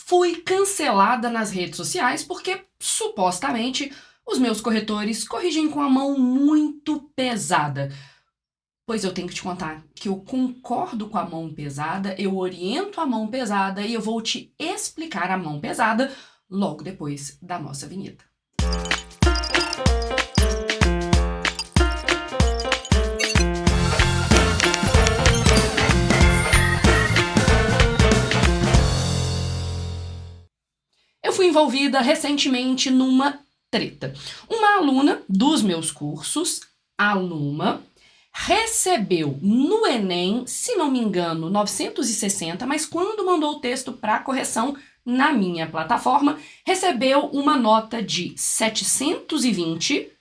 Fui cancelada nas redes sociais porque, supostamente, os meus corretores corrigem com a mão muito pesada. Pois eu tenho que te contar que eu concordo com a mão pesada, eu oriento a mão pesada e eu vou te explicar a mão pesada logo depois da nossa vinheta. Eu fui envolvida recentemente numa treta. Uma aluna dos meus cursos, a Luma, recebeu no Enem, se não me engano, 960, mas quando mandou o texto para correção na minha plataforma, recebeu uma nota de 720.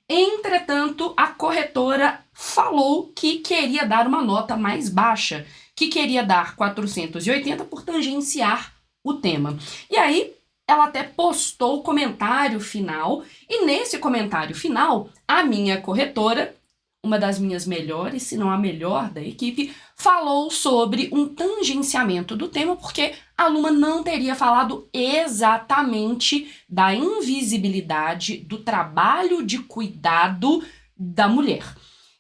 Entretanto, a corretora falou que queria dar uma nota mais baixa, que queria dar 480 por tangenciar o tema. E aí, ela até postou o comentário final, e nesse comentário final, a minha corretora, uma das minhas melhores, se não a melhor da equipe, falou sobre um tangenciamento do tema, porque a aluna não teria falado exatamente da invisibilidade do trabalho de cuidado da mulher.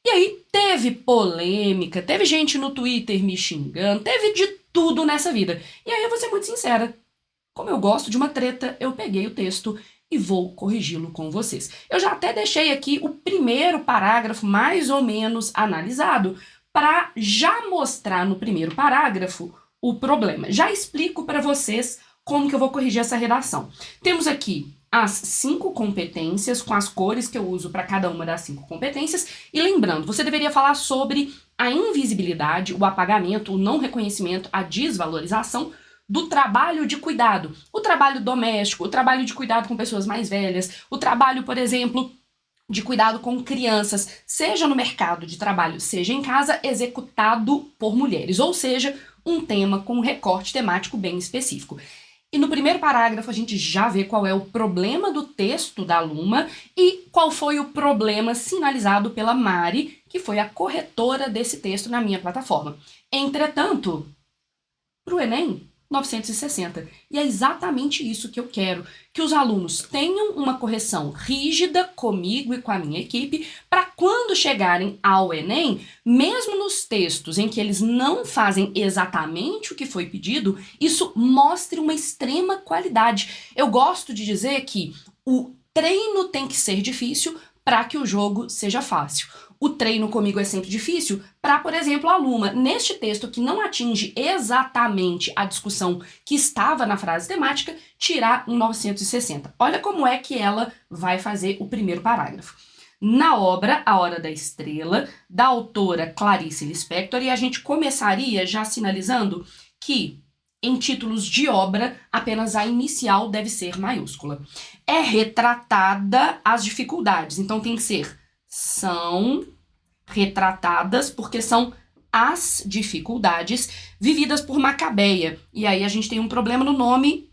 E aí teve polêmica, teve gente no Twitter me xingando, teve de tudo nessa vida. E aí eu vou ser muito sincera, como eu gosto de uma treta, eu peguei o texto e vou corrigi-lo com vocês. Eu já até deixei aqui o primeiro parágrafo mais ou menos analisado para já mostrar no primeiro parágrafo o problema. Já explico para vocês como que eu vou corrigir essa redação. Temos aqui as 5 competências com as cores que eu uso para cada uma das 5 competências. E lembrando, você deveria falar sobre a invisibilidade, o apagamento, o não reconhecimento, a desvalorização do trabalho de cuidado, o trabalho doméstico, o trabalho de cuidado com pessoas mais velhas, o trabalho, por exemplo, de cuidado com crianças, seja no mercado de trabalho, seja em casa, executado por mulheres, ou seja, um tema com um recorte temático bem específico. E no primeiro parágrafo a gente já vê qual é o problema do texto da Luma e qual foi o problema sinalizado pela Mari, que foi a corretora desse texto na minha plataforma. Entretanto, para o Enem, 960. E é exatamente isso que eu quero, que os alunos tenham uma correção rígida comigo e com a minha equipe, para quando chegarem ao Enem, mesmo nos textos em que eles não fazem exatamente o que foi pedido, isso mostre uma extrema qualidade. Eu gosto de dizer que o treino tem que ser difícil para que o jogo seja fácil. O treino comigo é sempre difícil para, por exemplo, a Luma, neste texto que não atinge exatamente a discussão que estava na frase temática, tirar um 960. Olha como é que ela vai fazer o primeiro parágrafo. Na obra A Hora da Estrela, da autora Clarice Lispector, e a gente começaria já sinalizando que em títulos de obra, apenas a inicial deve ser maiúscula. É retratada as dificuldades, então tem que ser são retratadas porque são as dificuldades vividas por Macabeia. E aí a gente tem um problema no nome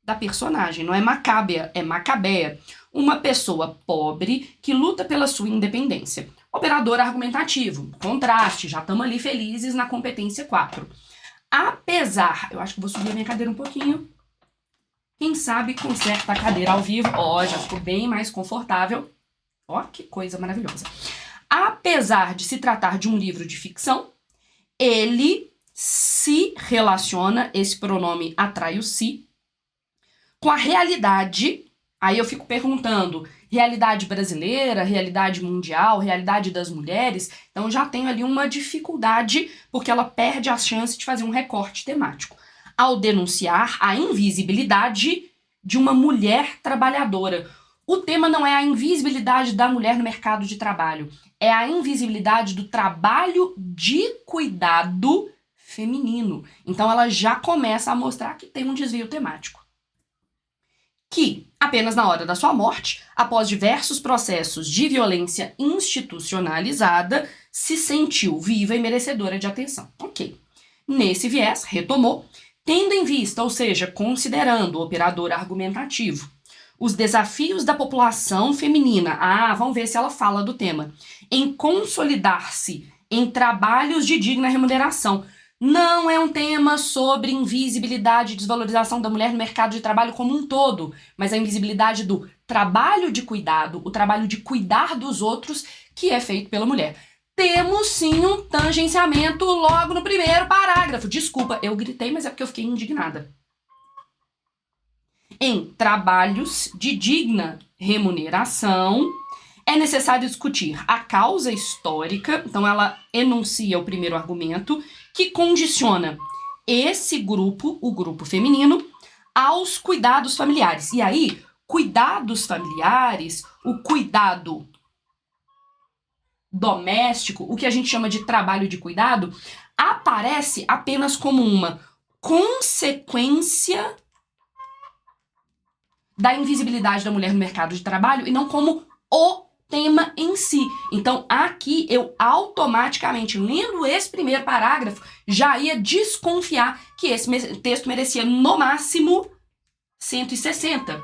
da personagem, não é Macábea, é Macabeia. Uma pessoa pobre que luta pela sua independência. Operador argumentativo, contraste, já estamos ali felizes na competência 4. Apesar, eu acho que vou subir a minha cadeira um pouquinho. Quem sabe conserta a cadeira ao vivo. Ó, já ficou bem mais confortável. Ó, que coisa maravilhosa. Apesar de se tratar de um livro de ficção, ele se relaciona, esse pronome atrai o si, com a realidade. Aí eu fico perguntando, realidade brasileira, realidade mundial, realidade das mulheres? Então eu já tenho ali uma dificuldade, porque ela perde a chance de fazer um recorte temático. Ao denunciar a invisibilidade de uma mulher trabalhadora. O tema não é a invisibilidade da mulher no mercado de trabalho, é a invisibilidade do trabalho de cuidado feminino. Então ela já começa a mostrar que tem um desvio temático. Que, apenas na hora da sua morte, após diversos processos de violência institucionalizada, se sentiu viva e merecedora de atenção. Ok. Nesse viés, retomou, tendo em vista, ou seja, considerando o operador argumentativo, os desafios da população feminina, vamos ver se ela fala do tema, em consolidar-se em trabalhos de digna remuneração. Não é um tema sobre invisibilidade e desvalorização da mulher no mercado de trabalho como um todo, mas a invisibilidade do trabalho de cuidado, o trabalho de cuidar dos outros que é feito pela mulher. Temos sim um tangenciamento logo no primeiro parágrafo. Desculpa, eu gritei, mas é porque eu fiquei indignada. Em trabalhos de digna remuneração, é necessário discutir a causa histórica, então ela enuncia o primeiro argumento, que condiciona esse grupo, o grupo feminino, aos cuidados familiares. E aí, cuidados familiares, o cuidado doméstico, o que a gente chama de trabalho de cuidado, aparece apenas como uma consequência da invisibilidade da mulher no mercado de trabalho e não como o tema em si. Então, aqui eu automaticamente, lendo esse primeiro parágrafo, já ia desconfiar que esse texto merecia no máximo 160.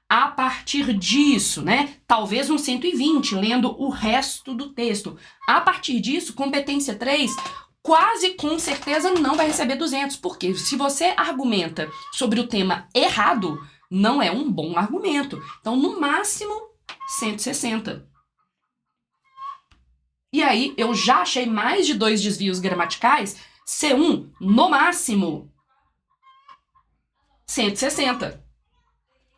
A partir disso, né, talvez um 120, lendo o resto do texto. A partir disso, competência 3, quase com certeza não vai receber 200, porque se você argumenta sobre o tema errado, não é um bom argumento. Então, no máximo, 160. E aí, eu já achei mais de 2 desvios gramaticais, C1, no máximo, 160.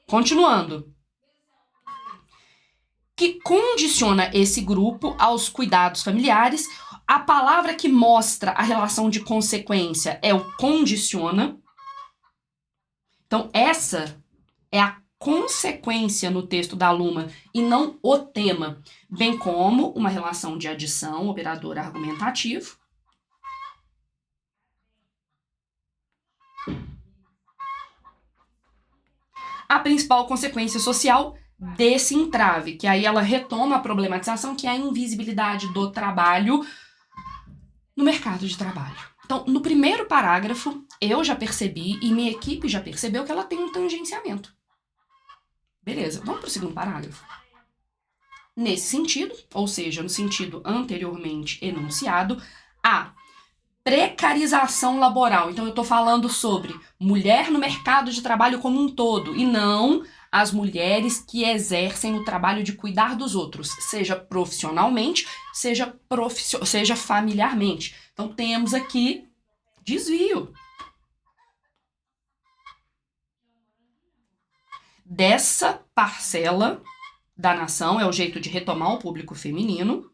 Continuando. Que condiciona esse grupo aos cuidados familiares. A palavra que mostra a relação de consequência é o condiciona. Então, essa é a consequência no texto da Luma e não o tema, bem como uma relação de adição, operador argumentativo. A principal consequência social desse entrave, que aí ela retoma a problematização, que é a invisibilidade do trabalho no mercado de trabalho. Então, no primeiro parágrafo, eu já percebi e minha equipe já percebeu que ela tem um tangenciamento. Beleza, vamos para o segundo parágrafo. Nesse sentido, ou seja, no sentido anteriormente enunciado, a precarização laboral. Então, eu estou falando sobre mulher no mercado de trabalho como um todo, e não as mulheres que exercem o trabalho de cuidar dos outros, seja profissionalmente, seja familiarmente. Então, temos aqui desvio. Dessa parcela da nação, é o jeito de retomar o público feminino,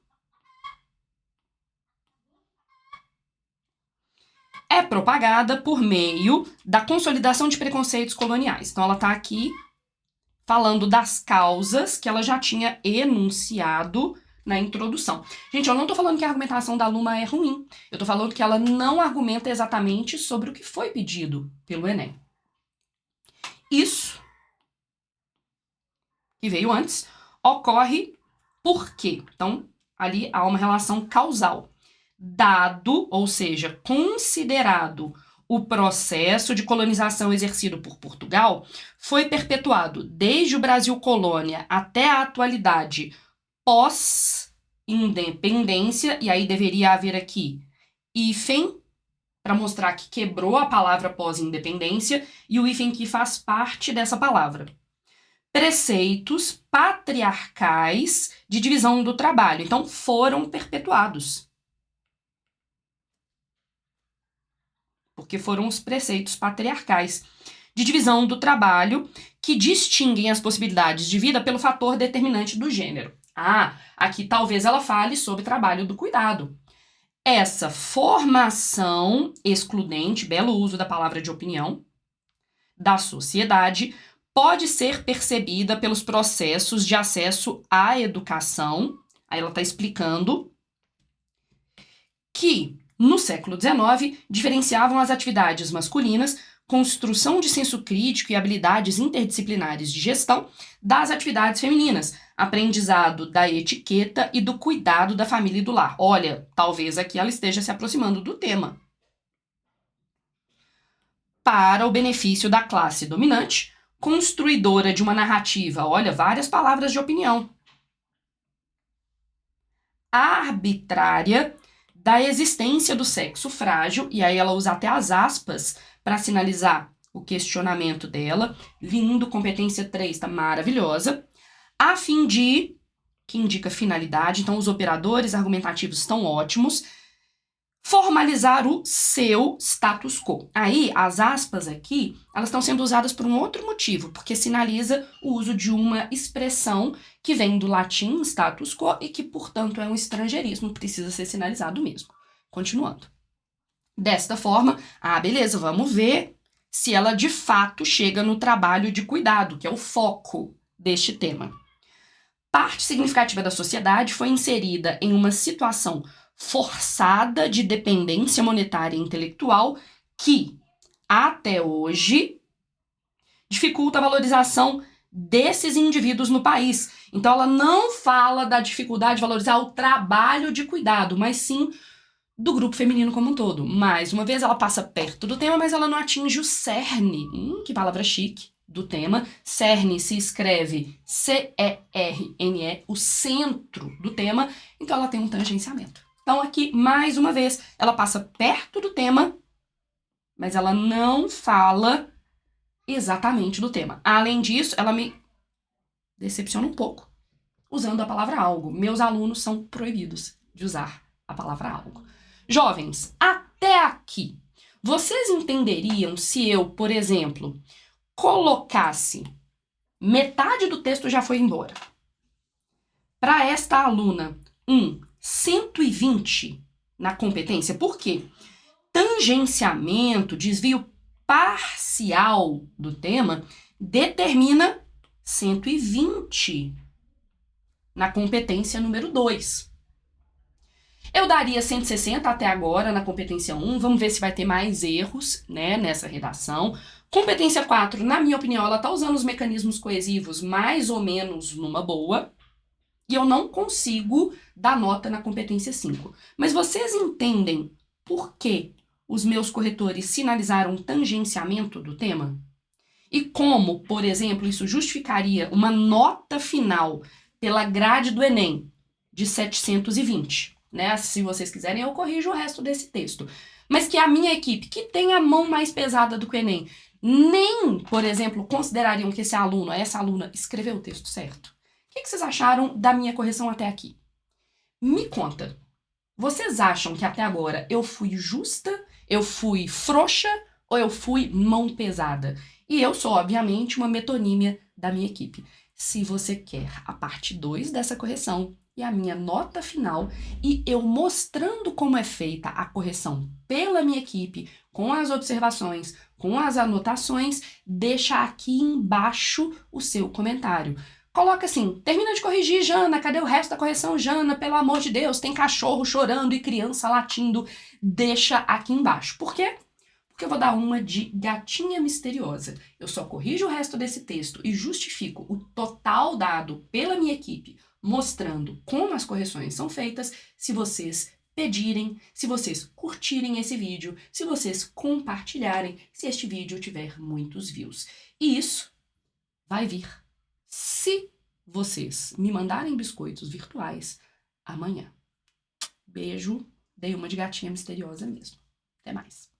é propagada por meio da consolidação de preconceitos coloniais. Então, ela está aqui falando das causas que ela já tinha enunciado na introdução. Gente, eu não tô falando que a argumentação da Luma é ruim. Eu tô falando que ela não argumenta exatamente sobre o que foi pedido pelo Enem. Isso, que veio antes, ocorre por quê? Então, ali há uma relação causal. Dado, ou seja, considerado o processo de colonização exercido por Portugal, foi perpetuado desde o Brasil colônia até a atualidade pós-independência, e aí deveria haver aqui hífen, para mostrar que quebrou a palavra pós-independência, e o hífen que faz parte dessa palavra. Preceitos patriarcais de divisão do trabalho. Então, foram perpetuados. Porque foram os preceitos patriarcais de divisão do trabalho que distinguem as possibilidades de vida pelo fator determinante do gênero. Aqui talvez ela fale sobre trabalho do cuidado. Essa formação excludente, belo uso da palavra de opinião, da sociedade, pode ser percebida pelos processos de acesso à educação. Aí ela está explicando que no século XIX, diferenciavam as atividades masculinas, construção de senso crítico e habilidades interdisciplinares de gestão, das atividades femininas, aprendizado da etiqueta e do cuidado da família e do lar. Olha, talvez aqui ela esteja se aproximando do tema. Para o benefício da classe dominante, construidora de uma narrativa, olha, várias palavras de opinião, arbitrária, da existência do sexo frágil, e aí ela usa até as aspas para sinalizar o questionamento dela. Lindo, competência 3, tá maravilhosa. A fim de, que indica finalidade, então os operadores argumentativos estão ótimos. Formalizar o seu status quo. Aí, as aspas aqui, elas estão sendo usadas por um outro motivo, porque sinaliza o uso de uma expressão que vem do latim status quo e que, portanto, é um estrangeirismo, precisa ser sinalizado mesmo. Continuando. Desta forma, beleza, vamos ver se ela de fato chega no trabalho de cuidado, que é o foco deste tema. Parte significativa da sociedade foi inserida em uma situação forçada de dependência monetária e intelectual que, até hoje, dificulta a valorização desses indivíduos no país. Então, ela não fala da dificuldade de valorizar o trabalho de cuidado, mas sim do grupo feminino como um todo. Mais uma vez, ela passa perto do tema, mas ela não atinge o cerne, que palavra chique, do tema. Cerne se escreve C-E-R-N-E, o centro do tema, então ela tem um tangenciamento. Então aqui, mais uma vez, ela passa perto do tema, mas ela não fala exatamente do tema. Além disso, ela me decepciona um pouco, usando a palavra algo. Meus alunos são proibidos de usar a palavra algo. Jovens, até aqui, vocês entenderiam se eu, por exemplo, colocasse metade do texto já foi embora. Para esta aluna, 120 na competência. Por quê? Tangenciamento, desvio parcial do tema, determina 120 na competência número 2. Eu daria 160 até agora na competência 1, vamos ver se vai ter mais erros, né, nessa redação. Competência 4, na minha opinião, ela está usando os mecanismos coesivos mais ou menos numa boa, e eu não consigo dar nota na competência 5. Mas vocês entendem por que os meus corretores sinalizaram tangenciamento do tema? E como, por exemplo, isso justificaria uma nota final pela grade do Enem de 720, né? Se vocês quiserem, eu corrijo o resto desse texto. Mas que a minha equipe, que tem a mão mais pesada do que o Enem, nem, por exemplo, considerariam que esse aluno, essa aluna, escreveu o texto certo. O que vocês acharam da minha correção até aqui? Me conta. Vocês acham que até agora eu fui justa, eu fui frouxa ou eu fui mão pesada? E eu sou, obviamente, uma metonímia da minha equipe. Se você quer a parte 2 dessa correção e a minha nota final e eu mostrando como é feita a correção pela minha equipe, com as observações, com as anotações, deixa aqui embaixo o seu comentário. Coloca assim, termina de corrigir, Jana, cadê o resto da correção, Jana? Pelo amor de Deus, tem cachorro chorando e criança latindo. Deixa aqui embaixo. Por quê? Porque eu vou dar uma de gatinha misteriosa. Eu só corrijo o resto desse texto e justifico o total dado pela minha equipe, mostrando como as correções são feitas, se vocês pedirem, se vocês curtirem esse vídeo, se vocês compartilharem, se este vídeo tiver muitos views. E isso vai vir se vocês me mandarem biscoitos virtuais amanhã. Beijo, dei uma de gatinha misteriosa mesmo. Até mais.